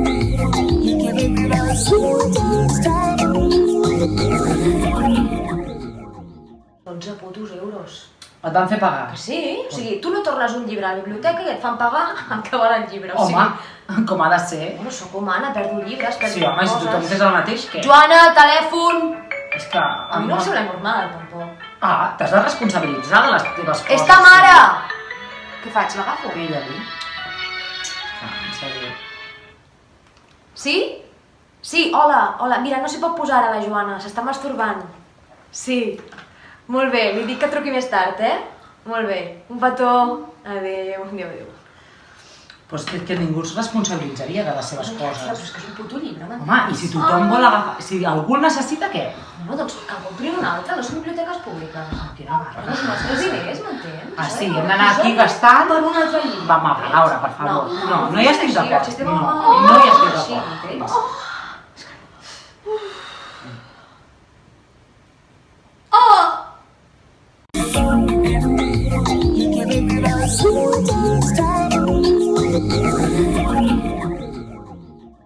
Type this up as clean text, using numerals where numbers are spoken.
€11 Et van fer pagar? Sí? O sigui, tu no tornes un llibre a la biblioteca i et fan pagar acabant el llibre. Home, com ha de ser. Bueno, sóc humana, perdo llibres, perdo Sí, home, i si tothom fes el mateix, què? Joana, telèfon! És que... A mi no em sembla normal, tampoc. Ah, t'has de responsabilitzar de les teves coses. Esta mare! Què faig, l'agafo? Filla-li. En sèrio. Sí? Sí, hola, hola. Mira, no s'hi pot posar ara la Joana, s'està masturbant. Sí. Molt bé, li dic que truqui més tard, eh? Molt bé. Un petó. Adéu, adéu, adéu. Però és que ningú es responsabilitzaria de les seves coses. Però és que és un puto llibre, m'entens? Home, i si tothom vol agafar... Si algú el necessita, què? No, doncs que compri un altre, no són biblioteques públiques. Quina barra. Els nostres diners, m'entens? Ah, sí, hem d'anar aquí gastant... Per un altre llibre. Va, home, Laura, per favor. No hi estic d'acord. No hi estic d'acord. Sometimes time